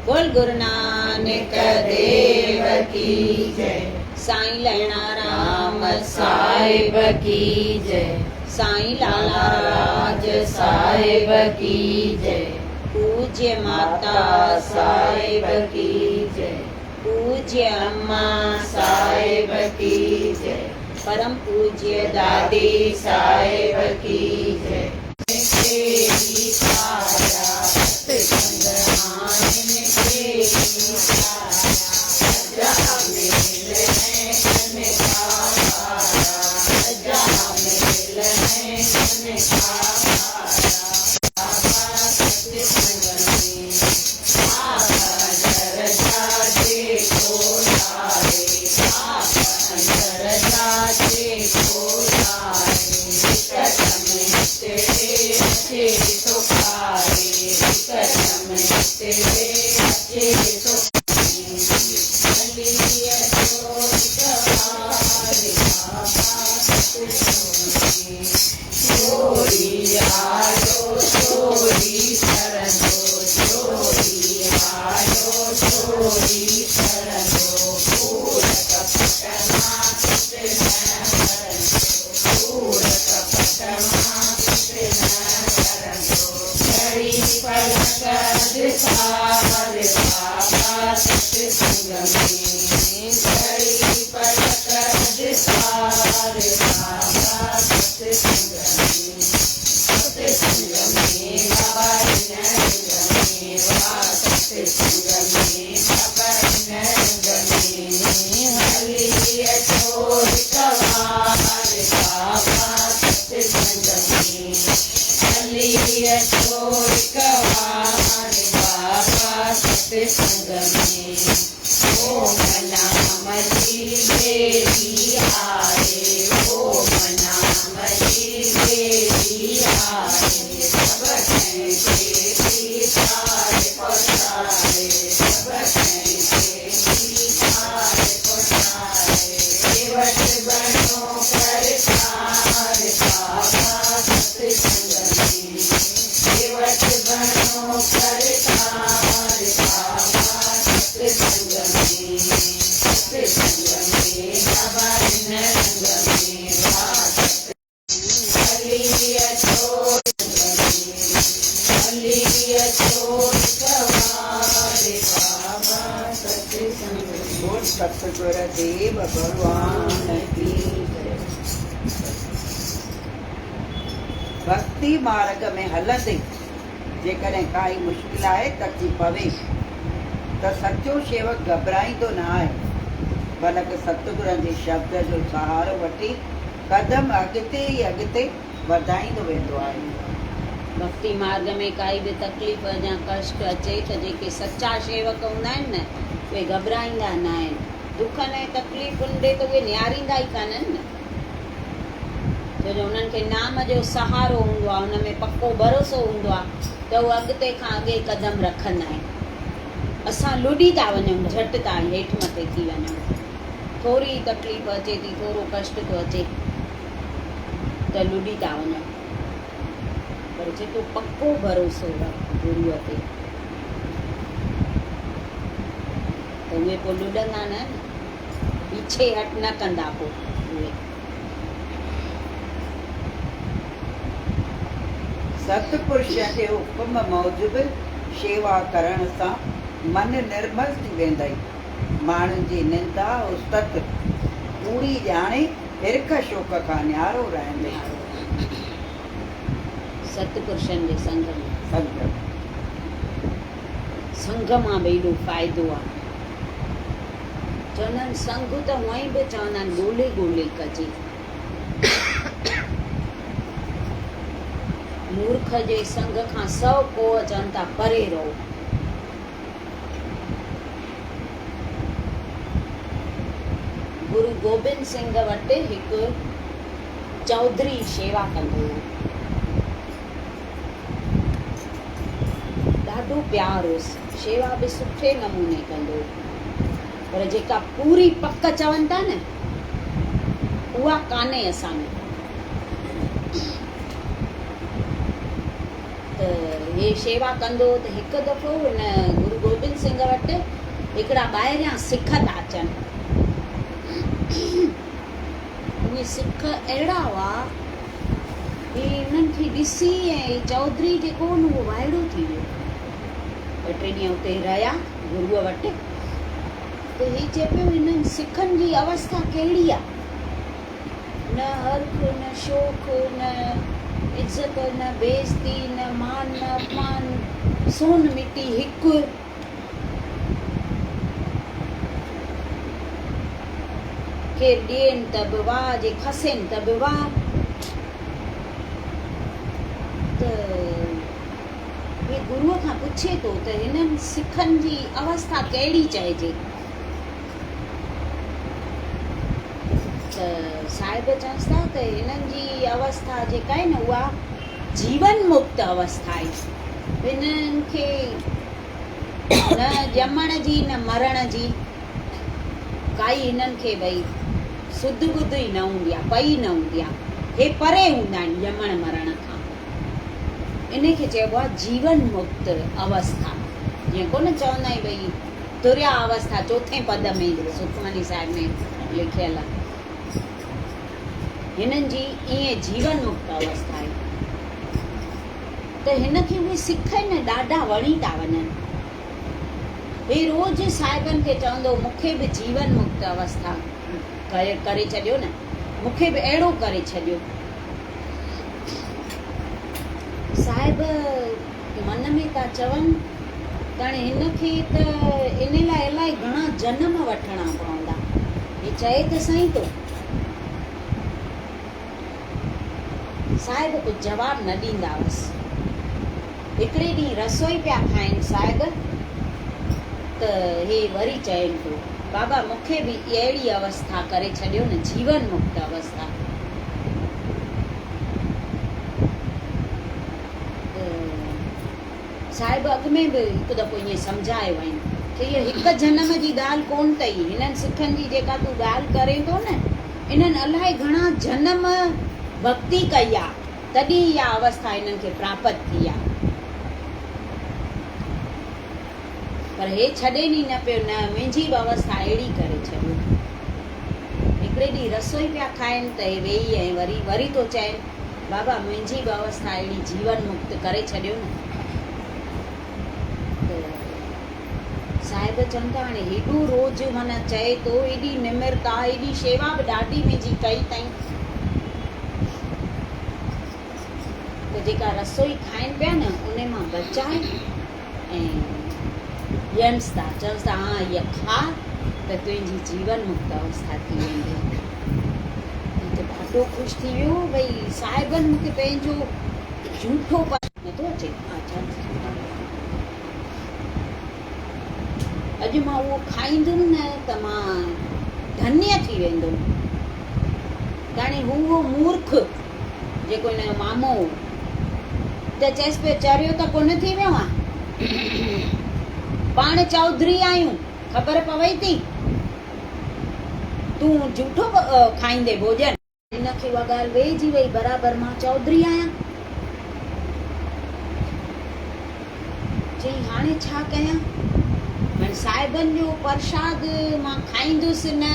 बोल गुरु नानक देव की जय। साईं लहणा राम साहिब की जय। साईं लाला राज साहिब की जय। पूज्य माता साहिब की जय। पूज्य अम्मा साहिब की जय। परम पूज्य दादी साहिब की जय। तेरी साया सत्संग आने तेरी साया जहाँ मिल है कने का जहाँ मिल है कने का सत्संग में अंदर जाते को लाए अंदर जाते को लाए कदम तेरे अच्छे तो खाए कदम तेरे अच्छे तो चोरी आयो चोरी शरण चोरी आयो चोरी शरण फूल कपटना फूल कपटना करी पलक दिसार बाबा सत्संग में करी पलक दिसार बाबा सत्संग में सत्संग में बाबा नरंग में सत्संग में बाबा नरंग में हलिया छोड़ कवार बाबा सत्संग में हलिया छोड़ कवार बाबा सत्संग में ओम नाम मेरी आए ओम नाम मेरी आए सब तेरी सारे पसारे सब तेरी सारे पसारे केवट बनो कर सारे बाबा सत्संग में केवट बनो कर सारे बाबा सत्संग में सत्संग में बाबा नरंग में हलिया छोड़ हलिया छोड़ कवारे बाबा सत्संग बोल सतगुरु देव भगवान की जय। भक्ति मार्ग में हलंदे जेकॾहिं काई मुश्किल आहे तकलीफ़ पवे त सचो शेवक घबराईंदो न आहे, बल्कि सतगुरनि जे शब्द जो सहारो वठी कदम अॻिते ई अॻिते वधाईंदो वेंदो आहे। भक्ति मार्ग में काई बि तकलीफ़ या कष्ट अचे त जेके सच्चा शेवक हूंदा आहिनि न उहे घबराईंदा न आहिनि। दुखनि ऐं तकलीफ़ुनि ॾे त उहे निहारींदा ई कान आहिनि न, छो जो उन्हनि खे नाम जो सहारो हूंदो आहे, हुन में पको भरोसो हूंदो आहे त उहे अॻिते खां अॻे कदम रखंदा आहिनि। असां लुॾी था वञूं, झटि था हेठि मथे थी वञूं, थोरी तकलीफ़ अचे थी, थोरो कष्ट थो अचे त लुॾी था वञूं, पर जेको पको भरोसो आहे गुरूअ ते त उहे पोइ लुॾंदा न, पीछे हट न कंदा पोइ उहे। सतपुरुष जे हुकुम मूजिबि शेवा करण सां मन निर्मल थी वेंदई, माण्हुनि जी निंदा उस्तत पूरी ॼाणे हिरख शोक खां न्यारो रहंदे। सतपुरुषनि जे संग में संग मां बि एॾो फ़ाइदो आहे। चवंदा आहिनि संग त हूअं ई बि चवंदा आहिनि ॻोल्हे ॻोल्हे कजे, मूर्ख जे संग खां 100 कोह चवनि था परे रहो। गुरु गोबिंद सिंह वटि हिकु चौधरी शेवा कंदो हो, ॾाढो प्यार हुयुसि, शेवा बि सुठे नमूने कंदो हो, पर जेका पूरी पक चवनि था न उहा कान्हे असां में। त हे शेवा कंदो त हिकु दफ़ो हिन गुरु गोबिंद सिंह हिकिड़ा ॿाहिरियां सिख था अचनि। उहे सिख अहिड़ा हुआ ही हिननि खे ॾिसी ऐं चौधरी जेको न उहो वाइड़ो थी वियो। ॿ टे ॾींहं उते रहिया गुरूअ वटि, त ही चए पियो हिननि सिखनि जी अवस्था कहिड़ी आहे, न हर्ख न शोक न इज़त न बेइज़ती न मान न अपमान, सोन मिटी हिकु। केरु ॾियनि त बि वाह, जे खसेनि त बि वाह। त हे गुरूअ खां पुछे थो त हिननि सिखनि जी अवस्था कहिड़ी चइजे। त साहिब चवनि था त हिननि जी अवस्था जेका आहे न उहा जीवन मुक्त अवस्था आहे। हिननि खे न ॼमण जी न मरण जी काई हिननि खे भई सुध बुध ई न हूंदी आहे, पई न हूंदी आहे। हे परे हूंदा आहिनि ॼमण मरण खां। इन खे चइबो आहे जीवन मुक्त अवस्था। जीअं कोन चवंदा आहियूं भई तुरिया अवस्था चोथें पद में सुखमनी साहिब में लिखियल आहे। हिननि जी ईअं जीवन मुक्त अवस्था आहे। त हिन खे उहे सिख न ॾाढा वणी था वञनि। हे रोज़ साहिबनि खे चवंदो मूंखे बि जीवन मुक्त अवस्था करे छॾियो न, मूंखे बि अहिड़ो करे छॾियो। साहिब मन में था चवनि त हाणे हिन खे त इन लाइ इलाही घणा जनम वठणा पवंदा। हे चए त सही थो। साहिब कुझु जवाबु न ॾींदा हुअसि। हिकिड़े ॾींहुं रसोई पिया खाइनि साहिब, त हे वरी चइनि पियो बाबा मूंखे बि अहिड़ी अवस्था करे छॾियो न, जीवन मुक्त अवस्था। साहिब अॻ में बि हिकु दफ़ो ईअं सम्झायो आहिनि कि हीअ हिकु जनम जी ॻाल्हि कोन अथई। हिननि सिखनि जी जेका तूं ॻाल्हि करे थो न, इन्हनि अलाए घणा जनम भक्ति कई आहे, तॾहिं इहा अवस्था हिननि खे प्राप्त थी आहे। पर हे छॾे ई न पियो, न मुंहिंजी बि अवस्था अहिड़ी करे छॾियो। हिकिड़े ॾींहुं रसोई पिया खाइनि त हे वेही ऐं वरी थो चइनि बाबा मुंहिंजी बि अवस्था अहिड़ी जीवन मुक्त करे छॾियो न। साहिब चवनि था हाणे हेॾो रोज़ माना चए थो, एॾी निमिरता एॾी शेवा बि ॾाढी मुंहिंजी कई अथई। त जेका रसोई खाइनि पिया न उन मां बचाए ऐं ॾियनिसि था, चवनिसि था हा इहा खा त तुंहिंजी जीवन मुक्त अवस्था थी वेंदी। त ॾाढो ख़ुशि थी वियो भई साहिबनि मूंखे पंहिंजो झूठो नथो अचे। अॼु मां उहो खाईंदुमि न त मां धन्य थी वेंदुमि। हाणे हू मूर्ख जेको हिन जो मामो हो त चएसि पियो चरियो त कोन थी वियो आहे, पाण चौधरी आहियूं, ख़बर पवई थी तूं झूठो खाईंदे भोजन। हिनखे उहा ॻाल्हि वेहिजी वई, बराबरि मां चौधरी आहियां। चई हाणे छा कयां, हाणे साहिबनि जो प्रसाद मां खाईंदुसि न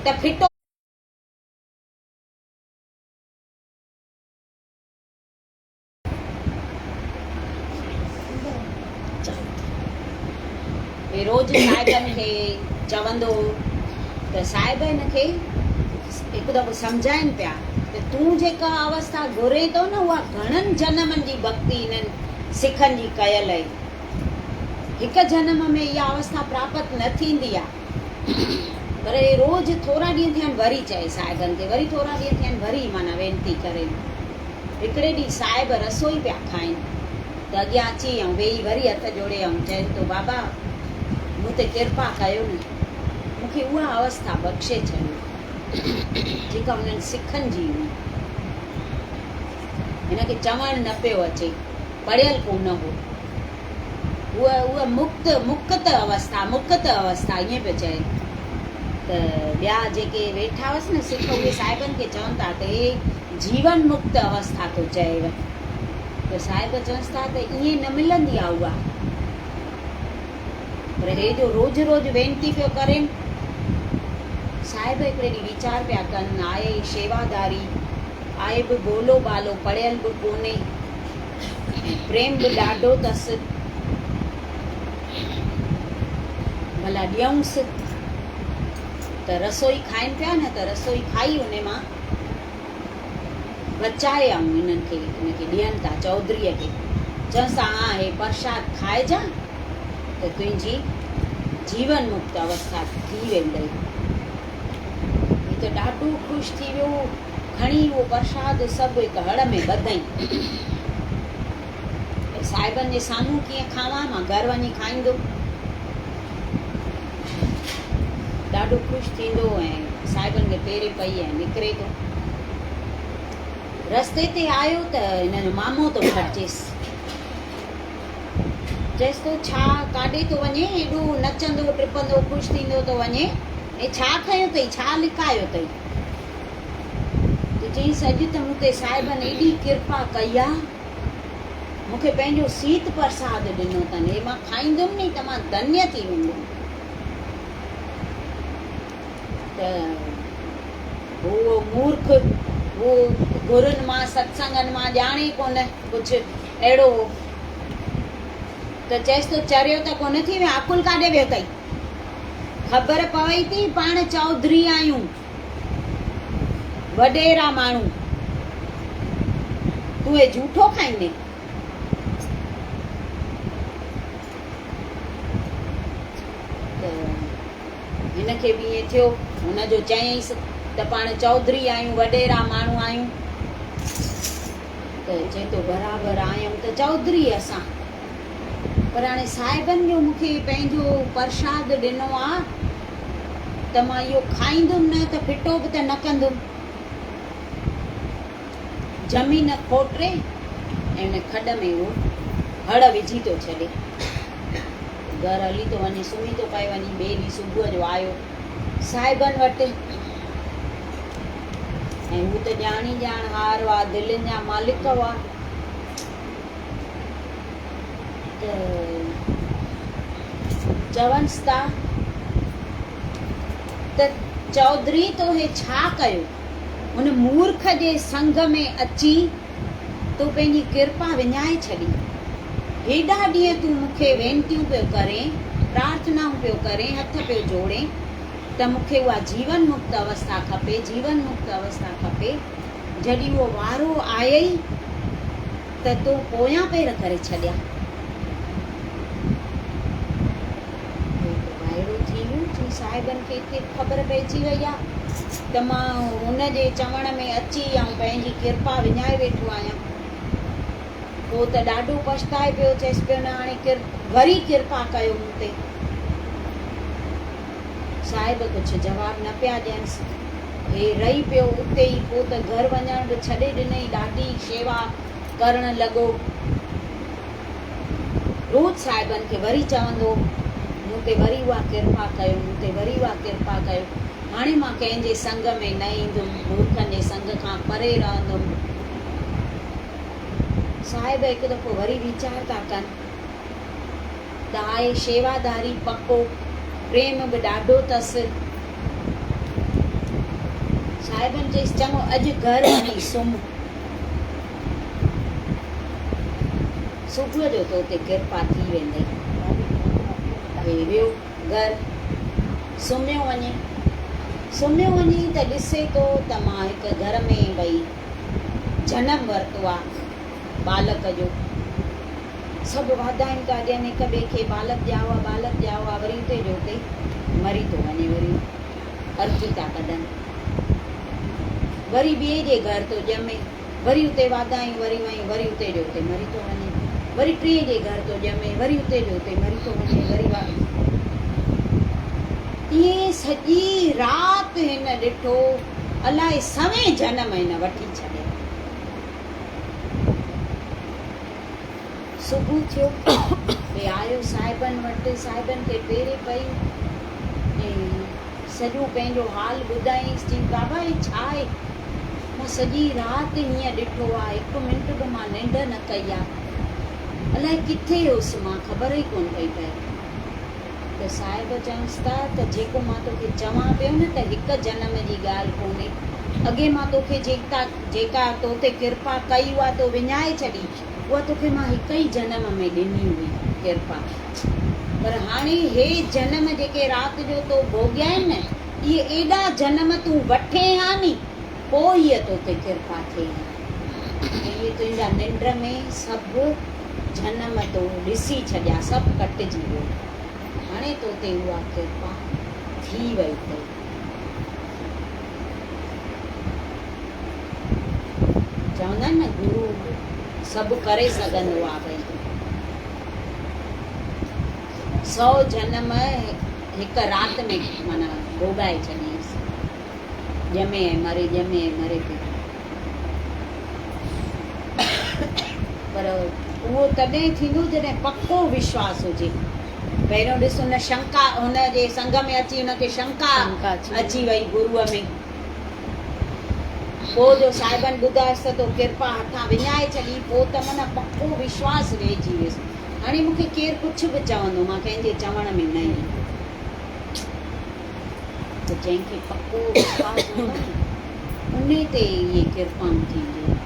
त फिटो। रोज़ साहिबनि खे चवंदो त साहिब हिन खे हिकु दफ़ो सम्झाइनि पिया त तूं जेका अवस्था घुरे थो न उहा घणनि जनमनि जी भक्ति हिननि सिखनि जी कयल आहे। हिकु जनम में इहा अवस्था प्राप्त न थींदी आहे। पर रोज़ थोरा ॾींहं थियनि वरी चए साहिबनि खे, वरी थोरा ॾींहं थियनि वरी माना वेनती करे। हिकिड़े ॾींहुं साहिब रसोई पिया खाइनि त अॻियां अची ऐं वेही वरी हथ जोड़े ऐं चइनि थो बाबा मूं ते कृपा कयो न, मूंखे उहा अवस्था बख़्शे छॾियो जेका हुननि सिखनि जी हुई। हिनखे चवणु न पियो अचे, पढ़ियल कोन हो। उहा मुक्त अवस्था ईअं पियो चए। त ॿिया जेके वेठा हुअसि न सिख उहे साहिबनि खे चवनि था त हे जीवन मुक्त अवस्था थो चएव। त साहिब चवनि था त ईअं न मिलंदी आहे उहा। पर हे जो रोज रोज वेनती पियो करे, साहिब हिकिड़े ॾींहुं वीचार पिया कनि, आहे शेवादारी, आहे बि बोलो बालो, पढ़ियल बि कोन्हे, प्रेम बि ॾाढो अथसि, भला ॾियूंसि। त रसोई खाइनि पिया न, त रसोई खाई उन मां बचाए आऊं हिननि खे, हिनखे ॾियनि था चौधरीअ खे, चवनि था हा हे प्रसाद खाइजा त तुंहिंजी जीवन मुक्त अवस्था थी वेंदई। ही त ॾाढो ख़ुशि थी वियो, खणी उहो प्रसाद सभु हिकु हड़ में ॿधई। साहिबनि जे साम्हूं कीअं खावां, मां घर वञी खाईंदुमि। ॾाढो ख़ुशि थींदो ऐं साहिबनि खे पेरे पई ऐं निकिरे थो। रस्ते ते आयो त हिन जो मामो थो खटिजेसि, चएसि थो छा काॾे थो वञे, एॾो नचंदो टिपंदो ख़ुशि थींदो थो वञे, ऐं छा खयो अथई, छा लिकायो अथई? त चईंसि अॼु त मूं ते साहिबनि एॾी कृपा कई आहे, मूंखे पंहिंजो सीत प्रसाद ॾिनो अथनि, हे मां खाईंदुमि नी त मां धन्य थी वेंदुमि। त उहो मूर्ख, उहो गुरुनि मां सत्संगनि मां ॼाणे कोन कुझु अहिड़ो, त चएसि थो चरियो त कोन थी वियो, आकुल काॾे वियो अथई? ख़बर पवई थी पाण चौधरी आहियूं, वॾेरा माण्हू, तूं हे झूठो खाईंदे? त हिनखे बि ईअं थियो, हुनजो चयईंसि त पाण चौधरी आहियूं, वॾेरा माण्हू आहियूं, त चए थो बराबरि आहियूं त चौधरी असां, पर हाणे साहिबनि जो मूंखे पंहिंजो प्रसाद ॾिनो आहे त मां इहो खाईंदुमि न त फिटो बि त न कंदुमि। ज़मीन खोटे ऐं हुन खॾ में उहो हड़ विझी थो छॾे, घर हली थो वञे, सुम्ही थो पए वञी। ॿिए ॾींहुं सुबुह जो आयो साहिबनि वटि, ऐं हू त ॼाणी ॼाण हार हुआ, दिलनि जा मालिक हुआ। त चवनिसि था त चौधरी तो हे छा कयो, हुन मूर्ख जे संग में अची तो पंहिंजी कृपा विञाए छॾी। हेॾा ॾींहं तूं मूंखे वेनतियूं पियो करें, प्रार्थनाऊं पियो करें, हथ पियो जोड़े त मूंखे उहा जीवन मुक्त अवस्था खपे, जीवन मुक्त अवस्था खपे। जॾहिं उहो वारो आयई त तूं पोयां पेर करे छॾिया। वाइड़ो थी वियो, जी साहिबनि खे हिते ख़बर पइजी वई आहे त मां हुनजे चवण में अची ऐं पंहिंजी कृपा विञाए वेठो आहियां। पोइ त ॾाढो पछताए पियो, चएसि पियो न हाणे वरी कृपा कयो मूं ते। साहिब कुझु जवाबु न पिया ॾियनिसि, हे रही पियो उते ई। पोइ त घर वञण बि छॾे ॾिनई, ॾाढी शेवा करणु लॻो। रोज़ साहिबनि खे वरी चवंदो, मूं ते वरी उहा कृपा कयो, मूं ते वरी उहा कृपा कयो। हाणे मां कंहिंजे संग में न ईंदुमि, मूर्खनि जे संग खां परे रहंदुमि। साहिब हिकु दफ़ो वरी वीचार था कनि त आहे शेवादारी पको, प्रेम बि ॾाढो अथसि। साहिबनि चयसि चङो अॼु घर वञी सुम्ह, सुबुह जो तो ते कृपा थी वेंदई। हे वियो घर, सुम्हियो वञे त ॾिसे थो त मां हिकु घर में भई जनम वरितो आहे बालक जो। सभु वाधायूं था ॾियनि हिक ॿिए खे, बालक ॼाओ आहे, बालक ॼाओ आहे। वरी उते जो उते मरी थो वञे, वरी अर्थी था कढनि। वरी ॿिए जे घर थो ॼमे, वरी उते वाधायूं, वरी उते जो उते मरी थो वञे। वरी टे जे घर थो ॼमे, वरी उते जो उते मरी थो वञे। वरी ईअं सॼी राति हिन ॾिठो, अलाए सवें जनम हिन वठी छॾे। सुबुह थियो, ॿे आयो साहिबनि वटि, साहिबनि खे पेरे पई ऐं सॼो पंहिंजो हाल ॿुधाईंसि। चई बाबा हे छा आहे, मां सॼी राति हीअं ॾिठो आहे, हिकु मिंट बि मां निंड न कई आहे, अलाए किथे हुअसि मां, ख़बर ई कोन पई पए। त साहिब चवंसि था त जेको मां तोखे चवां पियो न त हिकु जनम जी ॻाल्हि कोन्हे, अॻे मां तोखे जेका तो ते किरपा कई उहा तो विञाए छॾी, उहा तोखे मां हिकु ई जनम में ॾिनी हुई किरपा। पर हाणे हे जनम जेके राति जो तो भोॻिया आहिनि न, इहे एॾा जनम तूं वठे हा नी, पोइ हीअ तोते किरपा थिए। इहे तुंहिंजा निंड में सभु जनम तो ॾिसी छॾिया, सभु कटिजी वियो, हाणे तोते उहा किरपा थी वई अथई। चवंदा आहिनि न गुरू सभु करे सघंदो आहे भई। 100 जनम हिकु राति में माना भोॻाए छॾियईंसि, ॼमे ऐं मरे, ॼमे ऐं मरे पियो। पर उहो तॾहिं थींदो जॾहिं पको विश्वास हुजे। पहिरियों ॾिस हुन शंका, हुनजे संग में अची हुनखे शंका अची वई गुरूअ में, पोइ जो साहिबनि ॿुधायसि त तो किरपा हथां विञाए छॾी, पोइ त माना पको विश्वास रहिजी वियुसि। हाणे मूंखे केरु कुझु बि चवंदो, मां कंहिंजे चवण में न ईंदी। त जंहिंखे पको विश्वास हूंदो न, उन ते इहे किरपाऊं थींदियूं।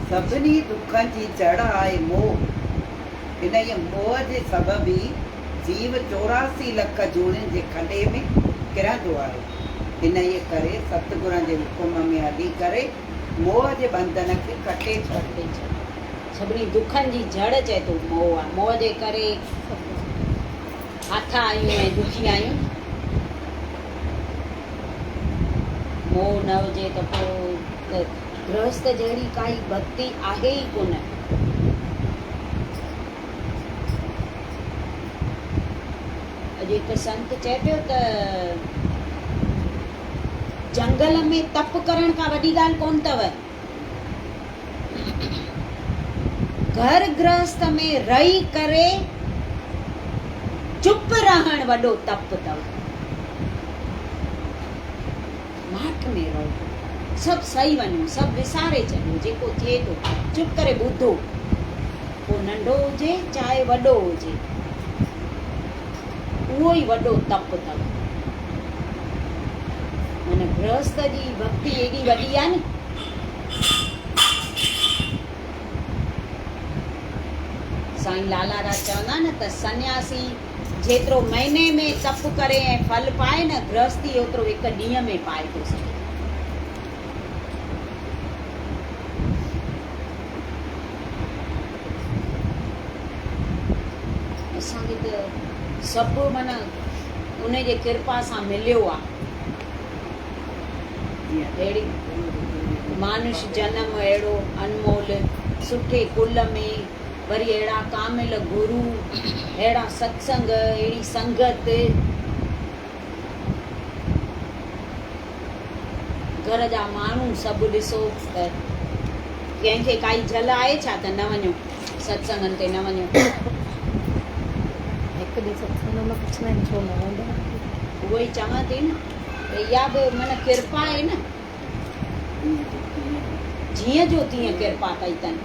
सभिनी दुखनि जी जड़ आहे मोह। इन ई मोह जे सबबु ई जीव 84 लख जूणियुनि जे खॾे में किरंदो आहे। इन ई करे सतगुरनि जे हुकुम में हली करे मोह जे बंधन खे कटे छॾे। सभिनी दुखनि जी जड़ चए थो मोह आहे। मोह जे करे हथ आहियूं ऐं दुखी आहियूं। मोह न हुजे त पोइ गृहस्थ जहिड़ी काई भक्ति आहे ई कोन। अॼु हिकु संत चए पियो त जंगल में तप करण खां वॾी ॻाल्हि कोन अथव, घर गृहस्थ में रही करे चुप रहण वॾो तप अथव। माठ में रहो, सभु सही वञो, सभु विसारे छॾियो, जेको थिए थो चुप करे ॿुधो, पोइ नंढो हुजे चाहे वॾो हुजे, उहो ई वॾो तप अथव। माना गृहस्थ जी भक्ति एॾी वॾी आहे न। साईं लालाराज चवंदा न त सन्यासी जेतिरो महीने में तप करे ऐं फल पाए न, गृहस्थी ओतिरो हिकु ॾींहं में पाए थो सघे। असांखे त सभु माना उन जे किरपा सां मिलियो आहे। अहिड़ी मानुष जनम अहिड़ो अनमोल सुठे कुल में, वरी अहिड़ा कामिल गुरू, अहिड़ा सत्संग, अहिड़ी संगत, घर जा माण्हू सभु ॾिसो त कंहिंखे काई झल आहे छा त न वञो सत्संगनि ते, न वञो। हिकु ॾींहुं सत्संग में पुछंदा आहिनि छो न वञो। उहो ई चवां थी न, त इहा बि माना किरपा आहे न। जीअं जो तीअं किरपा कई अथनि।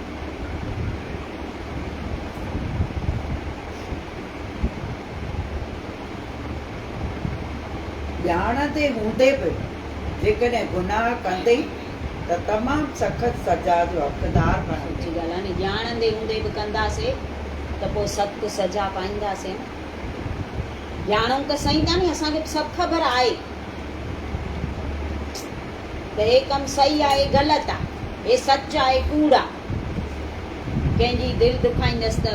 ॼाण ते हूंदे बि जेकॾहिं गुनाह कंदे त तमामु सख़्त सज़ा जो हक़दार बणिजे। सुठी ॻाल्हि आहे न, ॼाणंदे हूंदे बि कंदासीं त पोइ सख़्त सज़ा पाईंदासीं। ॼाणूं त सही था नी, असांखे सभु ख़बर आहे त हे कमु सही आहे, ग़लति आहे, हे सच आहे, कूड़ आहे। कंहिंजी दिलि दुखाईंदसि त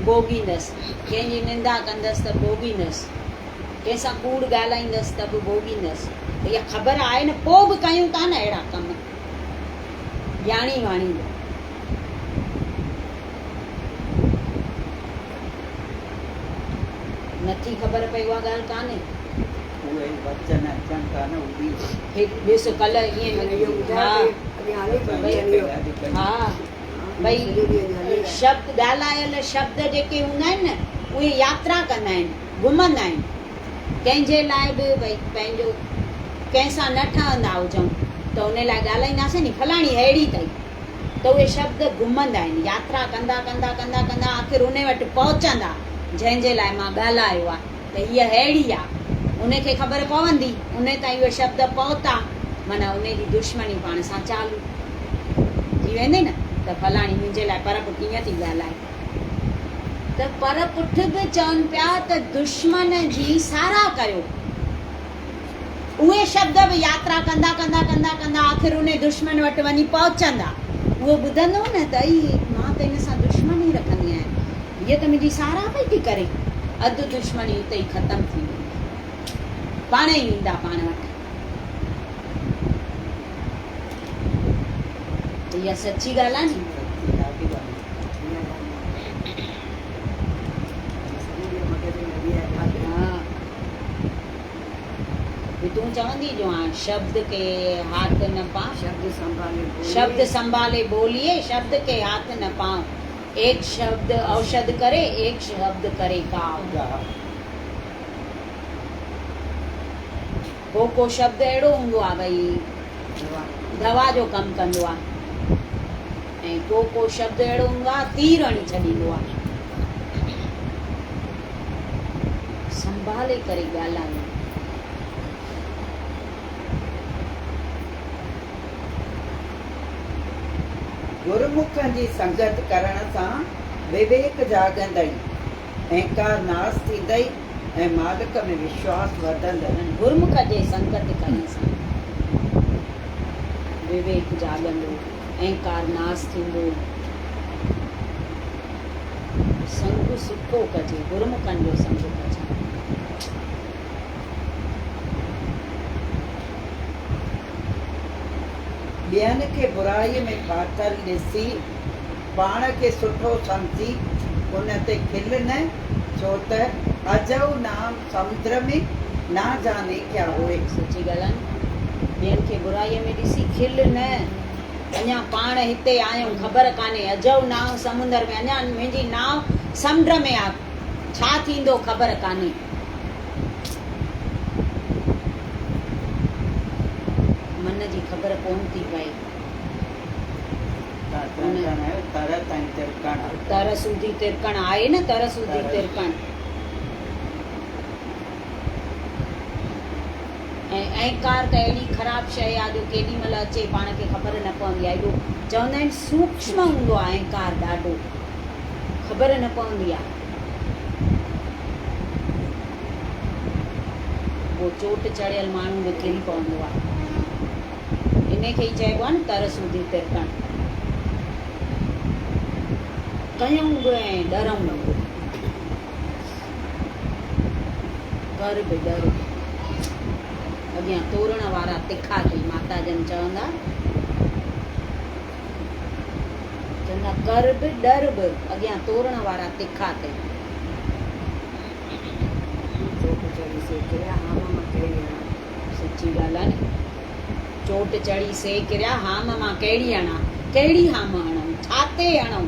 भोॻींदसि, कंहिंजी निंदा कंदसि त भोॻींदसि, कंहिंसां कूड़ ॻाल्हाईंदसि त बि भोॻींदसि। इहा ख़बर आहे न, पोइ बि कयूं था न अहिड़ा कम ॼाणी वाणी। नथी ख़बर पई उहा ॻाल्हि कान्हे। उहे वचन अचनि था न, उहे ॾिस कल्ह ईअं हा भई शब्द ॻाल्हायल शब्द जेके हूंदा आहिनि न, उहे यात्रा कंदा आहिनि, घुमंदा आहिनि। कंहिंजे लाइ बि भई पंहिंजो कंहिंसां न ठहंदा हुजऊं त उन लाइ ॻाल्हाईंदासीं नी फलाणी अहिड़ी अथई त उहे शब्द घुमंदा आहिनि। यात्रा कंदा कंदा कंदा कंदा आख़िर उन वटि पहुचंदा जंहिंजे लाइ मां ॻाल्हायो आहे त हीअ अहिड़ी आहे। उनखे ख़बर पवंदी, उन ताईं उहे शब्द पहुता, माना उन जी दुश्मनी पाण सां चालू थी वेंदी न। त फलाणी मुंहिंजे लाइ पर पुठ कीअं थी ॻाल्हाए, त पर पुठ बि चवनि पिया त दुश्मन जी साराह कयो। उहे शब्द बि यात्रा कंदा कंदा कंदा कंदा आख़िर उन दुश्मन वटि वञी पहुचंदा। उहो ॿुधंदो न त ई मां त हिन सां दुश्मनी रखंदी आहियां, हीअ त मुंहिंजी साराह पई थी करे, अधु दुश्मनी उते ई ख़तमु थी वेंदी, पाण ई ईंदा पाण वटि। त इहा सची ॻाल्हि आहे नी। हा, तूं चवंदी जो हाँ शब्द के हाथ न पाओ, शब्द संभाले बोलिए, शब्द के हाथ न पाओ, एक शब्द औषध करे, एक शब्द करे काव। को शब्द अहिड़ो हूंदो आहे भई दवा जो कमु कंदो आहे, ऐं को शब्द अहिड़ो हूंदो आहे तीर हणी छॾींदो आहे। संभाले करे ॻाल्हायूं। गुरुमुखनि जी संगत करण सां विवेक जाॻंदई, अहंकार नाश थींदई ऐं मालिक में विश्वास वधंदई। गुरुमुख जे संगत करण सां विवेक जाॻंदो, अहंकार नाश थींदो, संग सुठो कजे, गुरुमुखनि जो संग कजे। ॿियनि खे बुराईअ में फाथल ॾिसी पाण खे सुठो सम्झी उन ते खिल न, छो त अजऊ नाम समुद्र में ना जाने क्या होए। सची ॻाल्हि आहे। ॿियनि खे बुराईअ में ॾिसी खिल न, अञा पाण हिते आहियूं ख़बर कान्हे, अजऊ नाव समुंद्र में, अञा मुंहिंजी नाव समुंड में आहे, छा थींदो ख़बर कान्हे। मन जी ख़बर कोन थी पए, तर सूधी तिरकण आहे न, तर सूधी तिरकण। ऐं अहंकार त अहिड़ी ख़राबु शइ आहे जो केॾी महिल अचे पाण खे ख़बर न पवंदी आहे। एॾो चवंदा आहिनि सूक्ष्म हूंदो आहे अहंकार, ॾाढो ख़बर न पवंदी आहे। पोइ चोट चढ़ियल माण्हू बि किरी पवंदो आहे। इन खे ई चइबो आहे न तर सूधी तिरकण। कयूं बि ऐं डरूं बि, कर बि डर बि। अॻियां तोरण वारा तिखा अथई, माता जन चवंदा, कर बि डर बि, अॻियां तोरण वारा तिखा अथई। सची ॻाल्हि आहे न। चोट चढ़ी से किरिया, हाम मां कहिड़ी हणां, कहिड़ी हाम हणूं, छाते हणूं।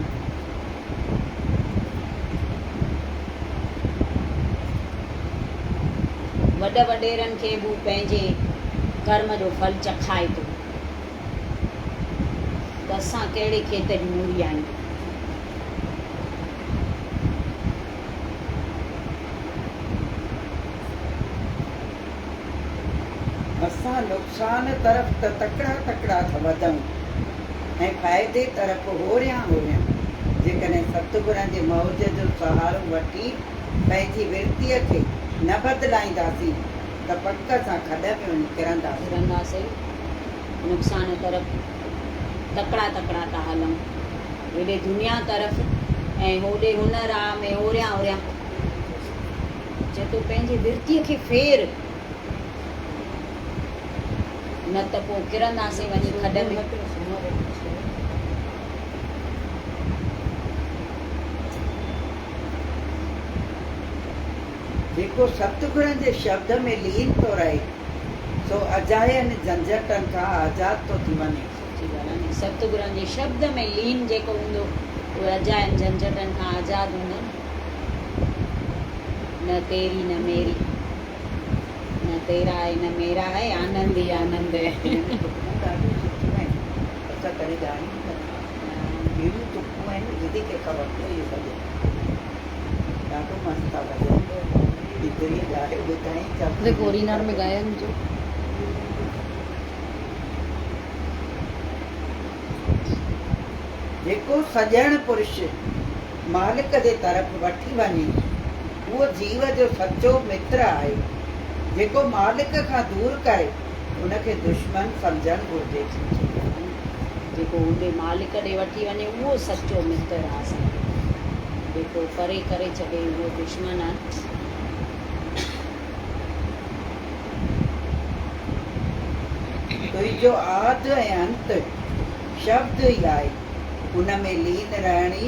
वॾ वॾेरनि खे बि पंहिंजे कर्म जो फल चखाए थो, त असां कहिड़े खेत जी मूरी आहियूं। असां नुक़सान तरफ़ त तकड़ा तकड़ा था वधूं ऐं फ़ाइदे तरफ़ होरियां होरियां। जेकॾहिं सतगुरनि जे मौज जो सहारो वठी पंहिंजी विरतीअ खे न बदिलाईंदासीं त पक सां खॾ में वञी किरंदासीं। नुक़सान तरफ़ तकड़ा तकड़ा था हलूं, हेॾे दुनिया तरफ़ ऐं होॾे हुन राह में होरियां होरियां। चए थो पंहिंजी विरतीअ खे फेर, न त पोइ किरंदासीं वञी खॾ में। जेको सतगुरनि जे शब्द में लीन थो रहे सो अजायनि झंझटनि खां आज़ाद थो थी वञे। सतगुरनि जे शब्द में लीन जेको हूंदो उहे अजायनि झंझटनि खां आज़ाद हूंदो। न तेरी न मेरी, न तेरा है न मेरा है, आनंद ही आनंद है। ॾाढियूं सुठियूं आहिनि, असां कॾहिं ॻाल्हि न कंदा अहिड़ियूं तुखूं आहिनि दीदी कंहिंखां वरितो इहो भॼन ॾाढो मस्तु आहे भॼन। हेतिरी ॻाल्हि ॿुधाई देखो ओरिजिनल में गाया मुझे जेको सॼण पुरुष मालिक जे तरफ़ वठी वञे उहो जीव जो सचो मित्र आहे। जेको मालिक खां दूर करे उनखे दुश्मन सम्झणु घुरिजे। जेको हूंदे मालिक ॾे वठी वञे उहो सचो मित्र आहे असांजो। जेको परे करे छॾे उहो दुश्मन आहे। तुंहिंजो आदि ऐं अंत शब्द ई आहे, उन में लीन रहण ई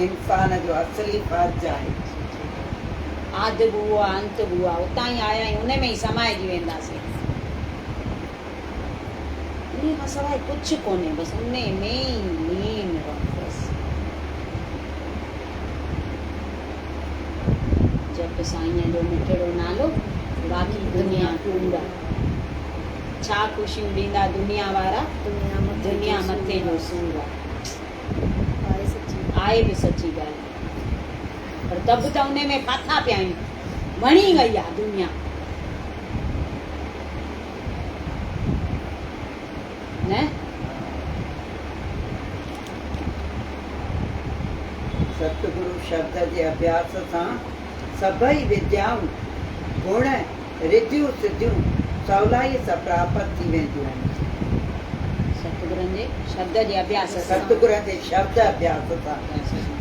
इंसान जो असली फर्ज़ आहे। आदि बि उहो आहे, अंत बि उहो आहे, उतां ई आया आहियूं, उन में ई समाइजी वेंदासीं। उन खां सवाइ कुझु कोन्हे, बसि उन में ई लीन रहो बसि। जप साईं जो मिठड़ो नालो, बाक़ी दुनिया कूड़ा। छा ख़ुशियूं ॾींदा दुनिया वारा, दुनिया मथे जो सूर आहे बि सची ॻाल्हि, पर तब त उन में फाथा पिया आहियूं। वणी वई आहे दुनिया, न सतगुरु शब्द जे अभ्यास सां सभई विद्याऊं गुण रिधियूं सिद्धियूं सवलाई सां प्राप्त थी वेंदियूं आहिनि। सतगुरनि जे शब्द जे अभ्यास सां, सतगुरनि जे शब्द अभ्यास सां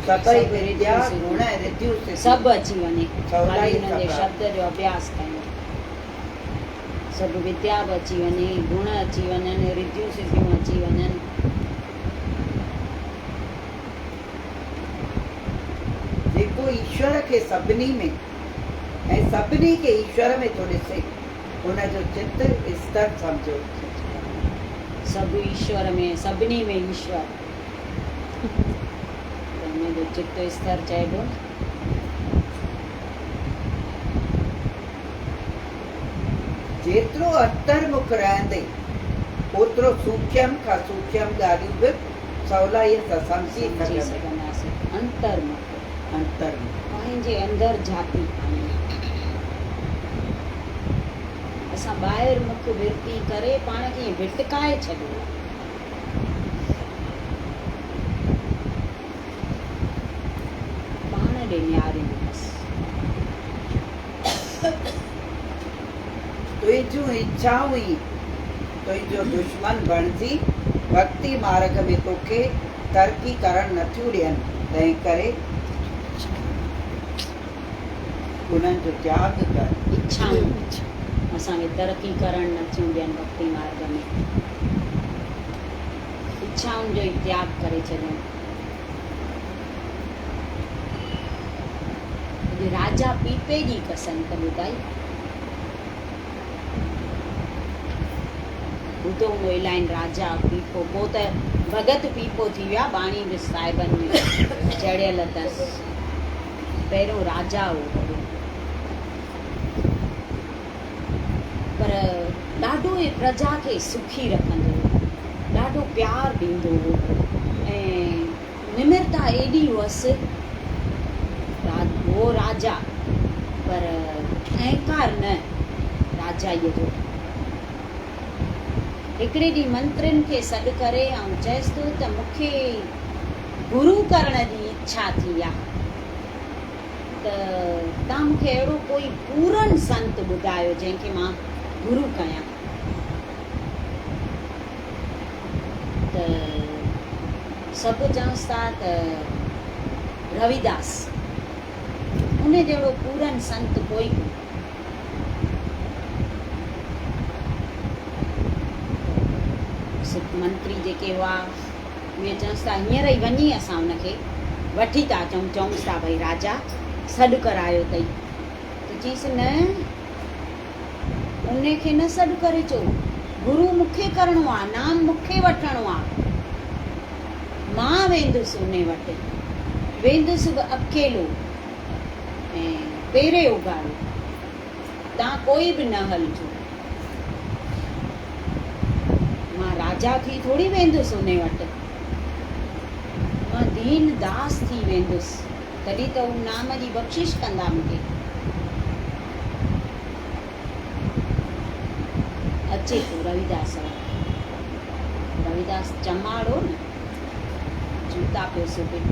सभई विद्या गुण रिधियूं सिद्धियूं सभु अची वञे, सवलाई खाली हुननि जे शब्द जो अभ्यास कयूं। सभु विद्या बि अची वञे, गुण अची वञनि, रिधियूं सिद्धियूं अची वञनि। जेको ईश्वर खे सभिनी में ऐं सभिनी खे ईश्वर में थो ॾिसे उनजो चित स्थिर सम्झो। सभु ईश्वर में, सभिनी में ईश्वर, हुनजो चित स्थिर चइबो। जेतिरो अंतर्मुख रहंदे ओतिरो सूक्ष्म खां सूक्ष्म ॻाल्हियूं बि सवलाईअ सां सम्झी सघंदासीं। अंतर्मुख, अंतर्मुख पंहिंजे अंदरि जाती पाणी। असां ॿाहिरि मुख विरती करे पाण खे भिटकाए छॾियो। पाण ॾे निहारींदो बसि। तुंहिंजूं इच्छाऊं ई तुंहिंजो दुश्मन बणिजी भक्ति मार्ग में तोखे तरक़ी करणु नथियूं ॾियनि। तंहिं करे उन्हनि जो त्याग कर। इच्छाऊं असांखे तरक़ी करणु नथियूं ॾियनि भक्ति मार्ग में। इच्छाउनि जो ई त्याग करे छॾियूं। राजा पीपे जी कसम कयो ताई, ॿुधो हूंदो इलाही राजा पीपो, पोइ त भगत पीपो थी विया, बाणी बि साहिबनि में चढ़ियल अथसि। पहिरियों राजा हो पर ॾाढो ई प्रजा खे सुखी रखंदो हो, ॾाढो प्यार ॾींदो हो ऐं निमिरता एॾी हुअसि। वो राजा पर अहंकार न राजाईअ जो। हिकिड़े ॾींहुं मंत्रियुनि खे सॾु करे ऐं चएसि थो त मूंखे गुरू करण जी इच्छा थी आहे, त तव्हां मूंखे अहिड़ो कोई पूरन संत ॿुधायो जंहिंखे मां गुरू कयां। त सभु चवंसि था त रविदास, उन जहिड़ो पूरन संत कोई कोन्हे। मंत्री जेके हुआ उहे चवंसि था हींअर ई वञी असां हुनखे वठी था अचूं। चवंसि था भई राजा सॾु करायो अथई, त चईसि न, उनखे न सॾु करे अचो, गुरू मूंखे करिणो आहे, नाम मूंखे वठिणो आहे। मां वेंदुसि उन वटि, वेंदुसि बि अकेलो ऐं पेरे उगाड़ो, तव्हां कोई बि न हलिजो। राजा थी थोड़ी वेंदुसि उन वटि, मां दीन दास थी वेंदुसि, तॾहिं त हू नाम जी बख़्शिश कंदा मूंखे। अचे थो रविदास वटि। रविदास चमाड़ो न, जूता पियो सिबे,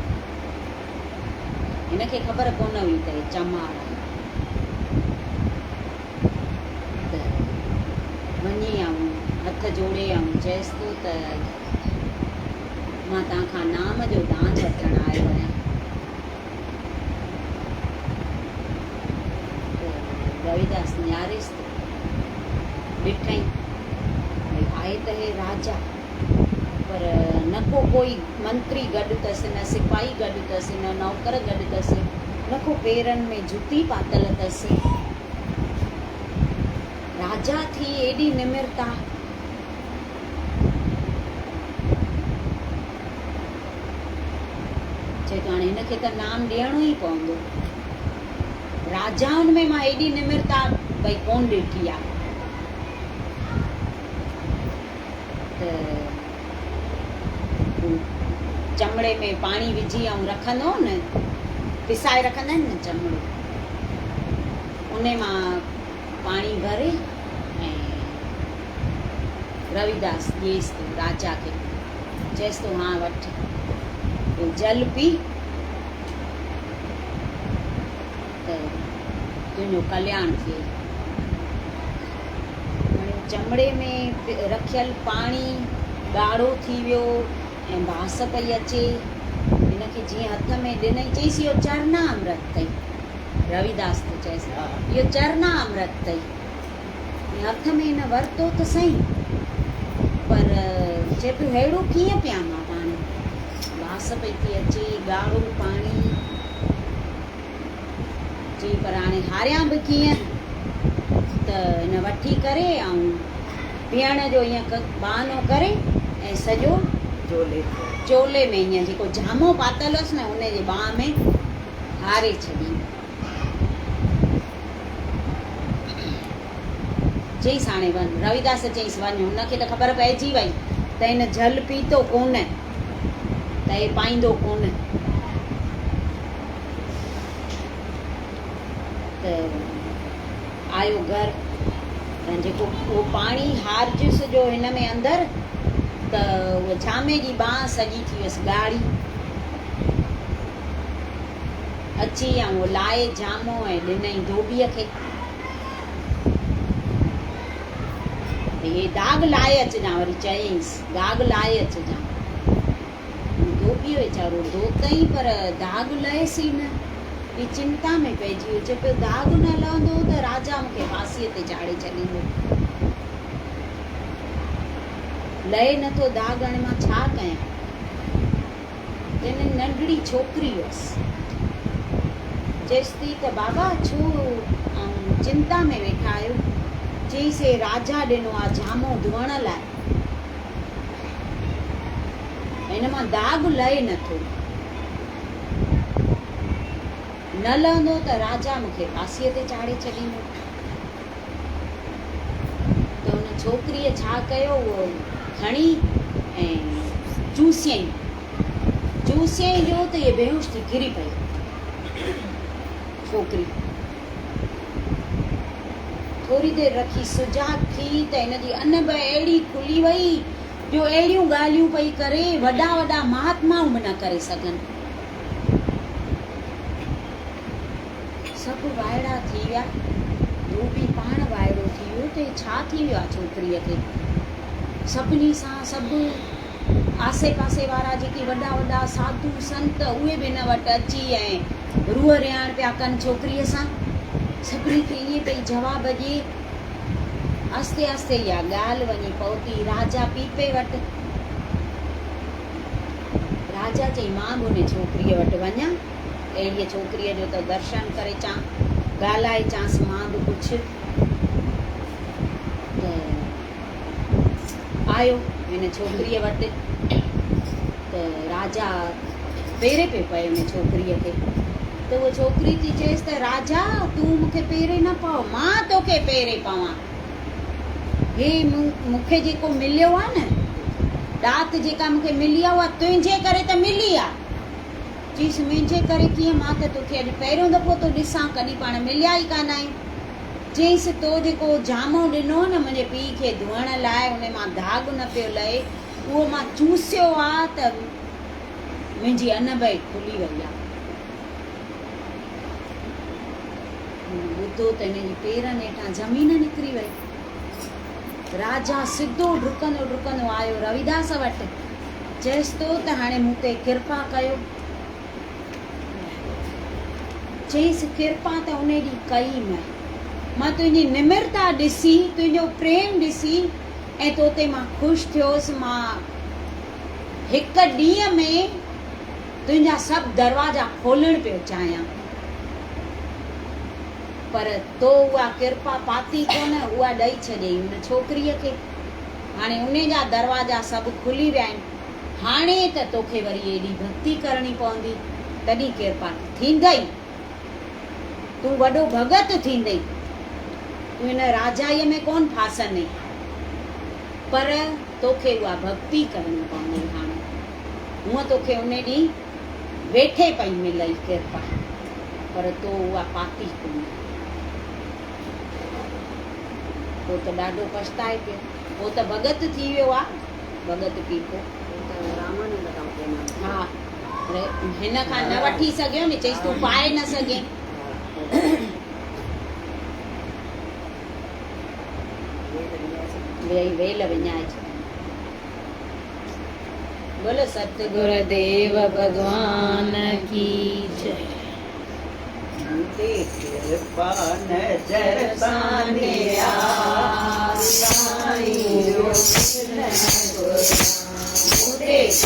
हिनखे ख़बर कोन हुई त हे चमाड़ आहे। त वञी ऐं हथ जोड़े ऐं चएसि थो त मां तव्हांखां नाम जो दान वठण आयो आहियां। त रविदास निहारेसि थो, ॾिठई भई आहे त हे राजा, पर न को कोई मंत्री गॾु अथसि, न सिपाही गॾु अथसि, न नौकर गॾु अथसि, न को पेरनि में जुती पातल अथसि। राजा थी एॾी निमिरता, चए हाणे हिनखे त नाम ॾियणो ई पवंदो। राजाउनि में मां एॾी निमिरता भई कोन ॾिठी आहे। त चमड़े में पाणी विझी ऐं रखंदो न, पिसाए रखंदा आहिनि न चमड़ो, उन मां पाणी भरे ऐं रविदास ॾिएसि थो राजा खे, चएसि थो हा वठि जल पी त तुंहिंजो कल्याण थिए। चमड़े में रखियल पाणी ॻाढ़ो थी वियो ऐं बांस पई अचे। हिनखे जीअं हथ में ॾिनई, चईसि इहो चरना अमृत अथई। रविदास थो चएसि इहो चरना अमृत अथई। हथ में हिन वरितो त सही, पर चए पियो अहिड़ो कीअं पिया मां पाणी, बांस पई थी अचे, ॻाढ़ो पाणी, चई पर हाणे हारियां बि कीअं। त हिन वठी करे ऐं पीअण जो ईअं बहानो करे ऐं सॼो चोले में ईअं जेको जामो पातल हुअसि न, उन जे बांह में हारे छॾी। चईसि हाणे वञ, रविदास चईसि वञ। हुनखे त ख़बर पइजी वई त हिन जल पीतो कोन, त हे पाईंदो कोन। त आयो घर, ऐं जेको उहो पाणी हारजियुसि जो हिन में अंदरि, त उहा जामे जी बांह सॼी थी वियसि ॻाढ़ी। अची ऐं उहो लाहे जामो ऐं ॾिनई धोबीअ खे, हे दाग़ लाहे अचिजां, वरी चयईंसि दाग़ लाहे अचिजां। धोबीअ वीचारो धोतई पर दाग़ लहेसि ई न। ही चिंता में पइजी वियो, चए पियो दाग़ न लहंदो त राजा मूंखे फांसीअ ते चाढ़े छॾींदो। लहे नथो दाग़, हाणे मां छा कयां। हिन नंढड़ी छोकिरी हुअसि, चएसि थी त बाबा छो चिंता में वेठा आहियो। चईसि हे राजा ॾिनो आहे जामो धोअण लाइ, हिन मां दाग़ लहे नथो, न लहंदो त राजा मूंखे फांसीअ ते चाढ़े छॾींदो। त हुन छोकिरीअ छा कयो, उहो खणी ऐं चूसियईं जो त इहे बेहोश थी किरी पई छोकिरी। थोरी देरि रखी सुजाग थी त हिनजी अन बि अहिड़ी खुली वई जो अहिड़ियूं ॻाल्हियूं पई करे वॾा वॾा महात्माऊं बि न करे सघनि। सभु वाइड़ा थी विया, धोबी पाण वाइड़ो थी वियो त छा थी वियो आहे छोकिरीअ खे। सभिनी सां सभु आसे पासे वारा जेके वॾा वॾा साधू संत, उहे बि हिन वटि अची ऐं रूह रियाण पिया कनि छोकिरीअ सां। सभिनी खे इहे पई जवाब ॾिए। आस्ते आस्ते इहा ॻाल्हि वञी पहुती राजा पीपे वटि। राजा चई मां बि उन छोकिरीअ वटि वञा, अहिड़ीअ छोकिरीअ जो त दर्शन करे अचां, ॻाल्हाए अचांसि मां बि कुझु। त आयो हिन छोकिरीअ वटि, त राजा पेरे पियो पए हुन छोकिरीअ खे। त उहा छोकिरी थी चएसि त राजा तूं मूंखे पेरे न पाओ, मां तोखे पेरे पवां। हे मूंखे जेको मिलियो आहे न, ॾात जेका मूंखे मिली आहे उहा तुंहिंजे करे त मिली आहे। चईसि मुंहिंजे करे कीअं, मां त तोखे अॼु पहिरियों दफ़ो थो ॾिसां, कॾहिं पाण मिलिया ई कान आहियूं। चईसि तो जेको जामो ॾिनो न मुंहिंजे पीउ खे धोअण लाइ, उन मां दाग न पियो लहे, उहो मां चूसियो आहे त मुंहिंजी अनबई खुली वई आहे। ॿुधो त हिनजी पेरनि हेठां ज़मीन निकिरी वई। राजा सिधो डुकंदो डुकंदो आयो रविदास वटि, चएसि तो त हाणे मूं ते कृपा कयो। चईसि कृपा त उन ॾींहुं कई मां तुंहिंजी निमिरता ॾिसी, तुंहिंजो प्रेम ॾिसी ऐं तो ते मां ख़ुशि थियोसि। मां हिकु ॾींहं में तुंहिंजा सभु दरवाजा खोलणु पियो चाहियां, पर तो उहा कृपा पाती कोन, उहा ॾेई छॾियईं हुन छोकिरीअ खे। हाणे उन जा दरवाजा सभु खुली विया आहिनि। हाणे त तोखे वरी एॾी भक्ति करणी पवंदी, तॾहिं कृपा थींदई, तूं वॾो भगत थींदई, तूं हिन राजाईअ में कोन फासंदई, पर तोखे उहा भक्ति करणी पवंदी। हाणे हूअं तोखे उन ॾींहुं वेठे पई मिलई कृपा, पर तो उहा पाती कोन। पोइ त ॾाढो पछताए पियो, पोइ त भगत थी वियो आहे, भगत पीपो। हा, हिन खां न वठी सघियो न, चईसि तूं पाए न सघे। वेल विञाए छॾ। बोलो सतगुरुदेव भगवान की जय। कृपा नजर सामने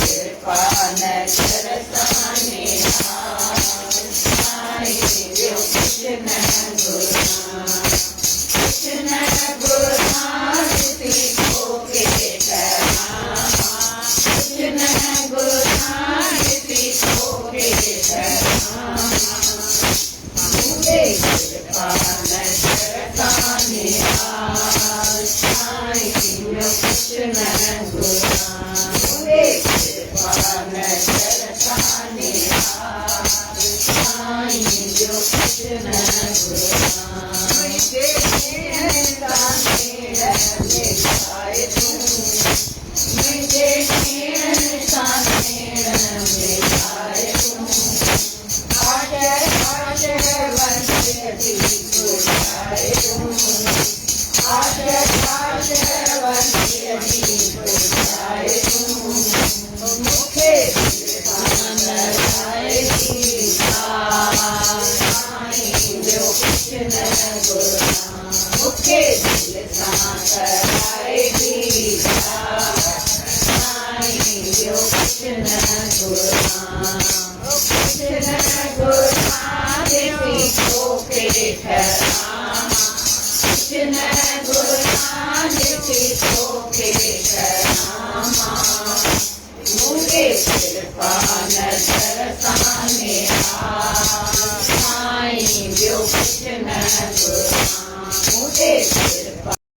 कृपा नजर सामने